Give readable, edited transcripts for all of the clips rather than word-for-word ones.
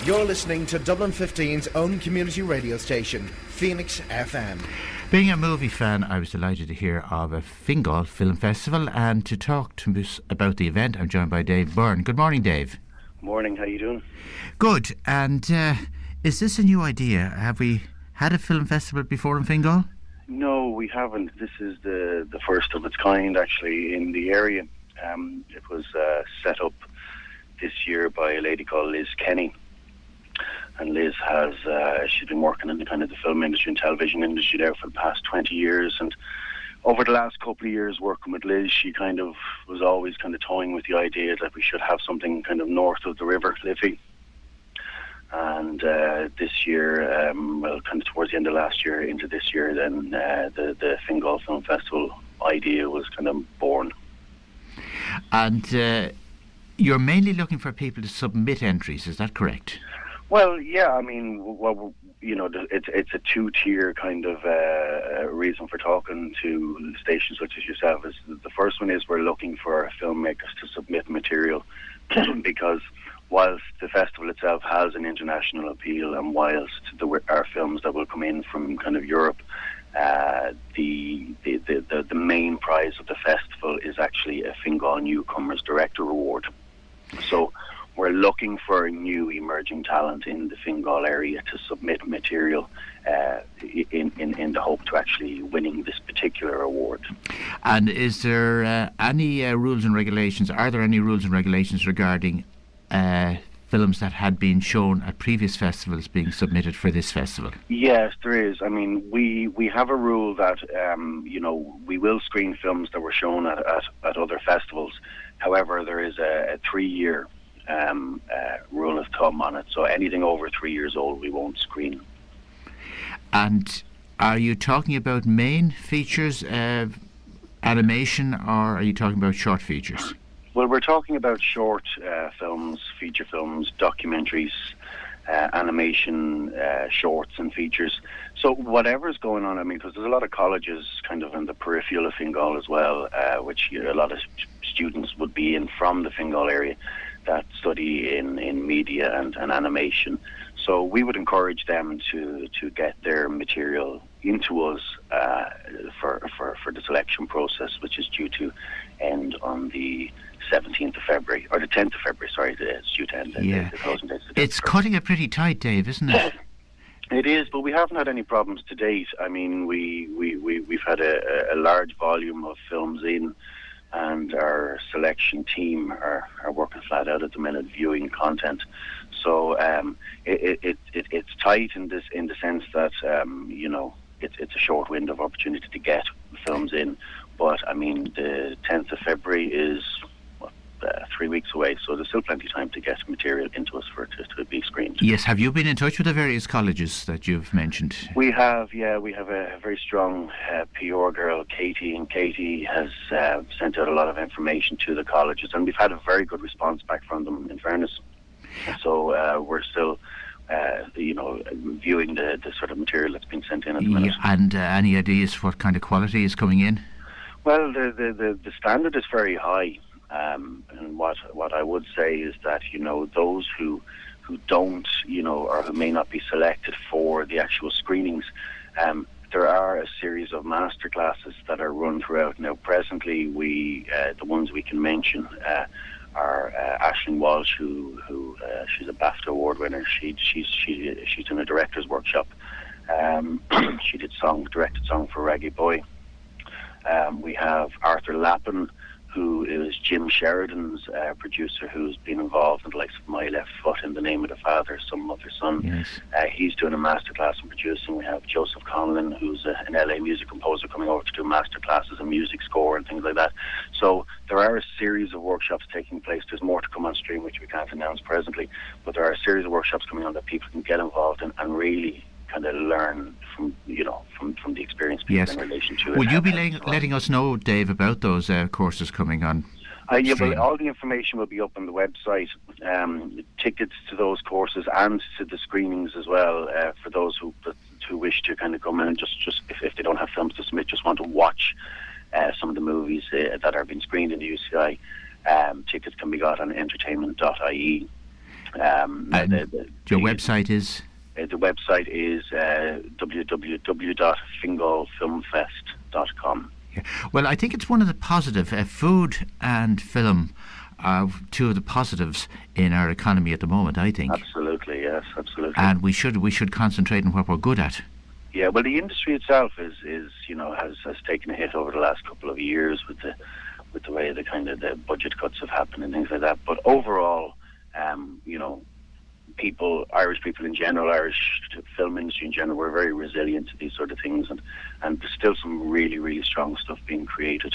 You're listening to Dublin 15's own community radio station, Phoenix FM. Being a movie fan, I was delighted to hear of a Fingal Film Festival, and to talk to us about the event, I'm joined by Dave Byrne. Good morning, Dave. Morning, how you doing? Good. And is this a new idea? Have we had a film festival before in Fingal? No, we haven't. This is the first of its kind, actually, in the area. It was set up this year by a lady called Liz Kenny. And Liz has, she's been working in the kind of the film industry and television industry there for the past 20 years. And over the last couple of years working with Liz, she kind of was always kind of toying with the idea that we should have something kind of north of the river, Liffey. And this year, well, kind of towards the end of last year into this year, then the Fingal Film Festival idea was kind of born. And you're mainly looking for people to submit entries, is that correct? Well, yeah, I mean, well, you know, it's a two-tier kind of reason for talking to stations such as yourself. Is the first one is we're looking for filmmakers to submit material because whilst the festival itself has an international appeal and whilst there are films that will come in from kind of Europe, the main prize of the festival is actually a Fingal Newcomers Director Award. So we're looking for new emerging talent in the Fingal area to submit material in the hope to actually winning this particular award. And is there any rules and regulations? Are there any rules and regulations regarding films that had been shown at previous festivals being submitted for this festival? Yes, there is. I mean, we have a rule that you know, we will screen films that were shown at other festivals. However, there is a 3-year rule of thumb on it, so anything over 3 years old we won't screen. And are you talking about main features, animation, or are you talking about short features? Well, we're talking about short films, feature films, documentaries, animation, shorts and features. So whatever's going on, I mean, because there's a lot of colleges kind of in the peripheral of Fingal as well, which a lot of students would be in from the Fingal area that study in media and animation. So we would encourage them to get their material into us for the selection process, which is due to end on the 17th of February, or the 10th of February, sorry, it's due to end. Yeah. The closing date. It's cutting it pretty tight, Dave, isn't it? It is, but we haven't had any problems to date. I mean, we've had a large volume of films in, and our selection team are working flat out at the minute viewing content. So it's tight in the sense that you know, it's a short window of opportunity to get films in. But I mean, the 10th of February is 3 weeks away, so there's still plenty of time to get material into us for it to be screened. Yes, have you been in touch with the various colleges that you've mentioned? We have, yeah. We have a very strong PR girl, Katie, and Katie has sent out a lot of information to the colleges, and we've had a very good response back from them, in fairness. So we're still you know, viewing the sort of material that's been sent in at the minute. And any ideas what kind of quality is coming in? Well, the standard is very high. And what I would say is that, you know, those who don't, you know, or who may not be selected for the actual screenings, there are a series of master classes that are run throughout. Now, presently, the ones we can mention are Aisling Walsh, who she's a BAFTA award winner. She's in a director's workshop. She directed song for Reggae Boy. We have Arthur Lappin, who is Jim Sheridan's producer, who's been involved in the likes of My Left Foot, In the Name of the Father, Some Mother Son. Yes. He's doing a masterclass in producing. We have Joseph Conlon, who's an LA music composer, coming over to do masterclasses in music score and things like that. So there are a series of workshops taking place. There's more to come on stream, which we can't announce presently, but there are a series of workshops coming on that people can get involved in and really kind of learn from, you know, from the experience people in relation to it. Will you be letting us know, Dave, about those courses coming on? Yeah, well, all the information will be up on the website. Tickets to those courses and to the screenings as well, for those who wish to kind of come in and just if they don't have films to submit, just want to watch some of the movies that are being screened in the UCI. Tickets can be got on entertainment.ie. Your website is? The website is www.fingalfilmfest.com. Yeah. Well, I think it's one of the positive. Food and film are two of the positives in our economy at the moment, I think. Absolutely, yes, absolutely. And we should concentrate on what we're good at. Yeah, well, the industry itself is has taken a hit over the last couple of years with the way the kind of the budget cuts have happened and things like that. But overall, Irish people in general, Irish film industry in general, we're very resilient to these sort of things, and there's still some really, really strong stuff being created,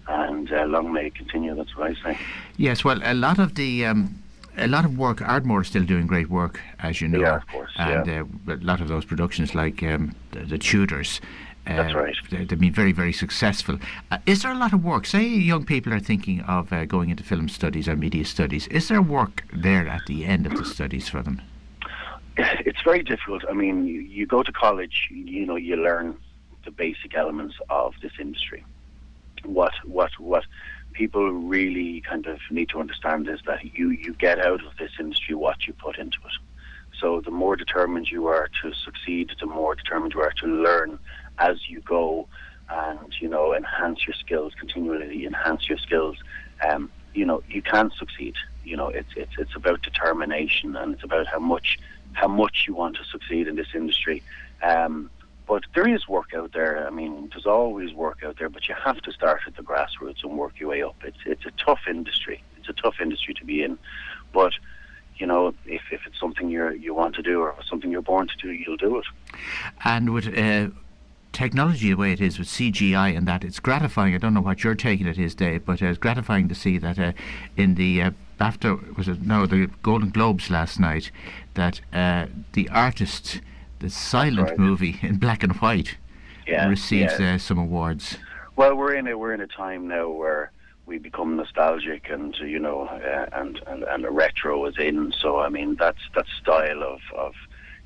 and long may it continue. That's what I say. Yes, well, a lot of work. Ardmore is still doing great work, as you know. Yeah, of course. And a lot of those productions, like the Tudors. That's right. They've been very, very successful. Is there a lot of work? Say young people are thinking of going into film studies or media studies. Is there work there at the end of the studies for them? It's very difficult. I mean, you go to college, you learn the basic elements of this industry. What people really kind of need to understand is that you get out of this industry what you put into it. So the more determined you are to succeed, the more determined you are to learn as you go, and enhance your skills, continually enhance your skills. You can succeed. It's about determination, and it's about how much you want to succeed in this industry. But there is work out there. I mean, there's always work out there, but you have to start at the grassroots and work your way up. It's a tough industry. It's a tough industry to be in, but if it's something you want to do, or something you're born to do, you'll do it. And with technology the way it is with CGI and that, it's gratifying. I don't know what you're taking it is, Dave, but it's gratifying to see that in the the Golden Globes last night, that The Artist, the silent movie in black and white, receives some awards. Well, we're in a time now where we become nostalgic, and and a retro is in. So I mean, that style of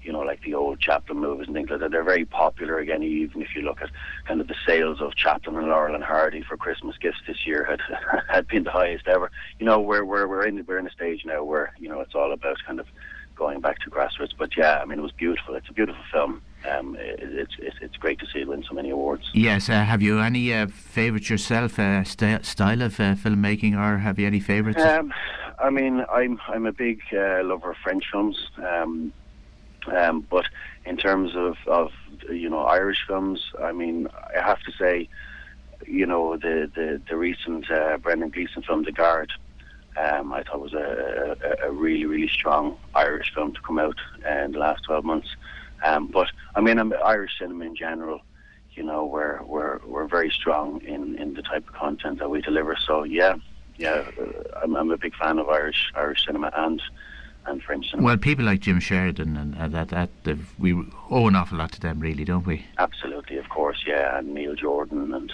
like the old Chaplin movies and things like that, they're very popular again. Even if you look at kind of the sales of Chaplin and Laurel and Hardy for Christmas gifts this year had been the highest ever. We're in a stage now where it's all about kind of going back to grassroots. But yeah, I mean, it was beautiful. It's a beautiful film. It's great to see it win so many awards. Yes. Have you any favourites yourself? Style of filmmaking, or have you any favourites? I mean, I'm a big lover of French films. But in terms of Irish films, I mean, I have to say, the recent Brendan Gleeson film, The Guard, I thought was a really, really strong Irish film to come out in the last 12 months. But I mean, Irish cinema in general, we're very strong in the type of content that we deliver. So I'm a big fan of Irish cinema and French cinema. Well, people like Jim Sheridan and that we owe an awful lot to them, really, don't we? Absolutely, of course, yeah, and Neil Jordan, and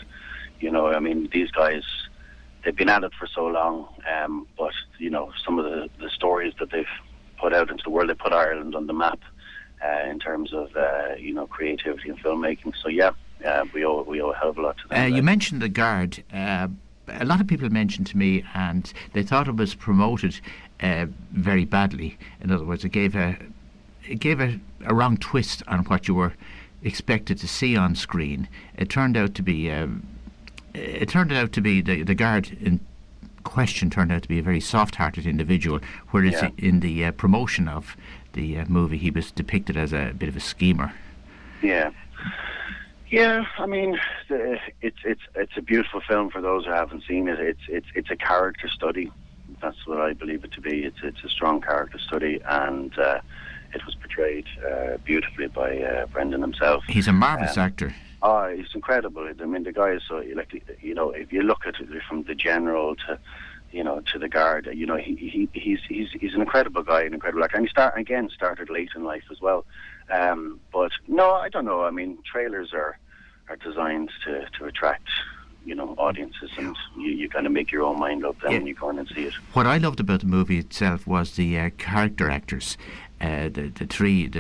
I mean, these guys, they've been at it for so long, but some of the stories that they've put out into the world, they put Ireland on the map in terms of creativity and filmmaking. So we owe a hell of a lot to them. You mentioned The Guard. A lot of people mentioned to me, and they thought it was promoted very badly. In other words, it gave a wrong twist on what you were expected to see on screen. It turned out to be the guard in question turned out to be a very soft-hearted individual, whereas in the promotion of the movie he was depicted as a bit of a schemer. Yeah, I mean, it's a beautiful film for those who haven't seen it. It's a character study. That's what I believe it to be. It's a strong character study, and it was portrayed beautifully by Brendan himself. He's a marvellous actor. Oh, he's incredible. I mean, the guy is so, if you look at it from the general to the guard, he's an incredible guy, an incredible actor. And he started late in life as well. But no, I don't know. I mean, trailers are designed to attract audiences, and you kind of make your own mind up then when you go in and see it. What I loved about the movie itself was the character actors, the three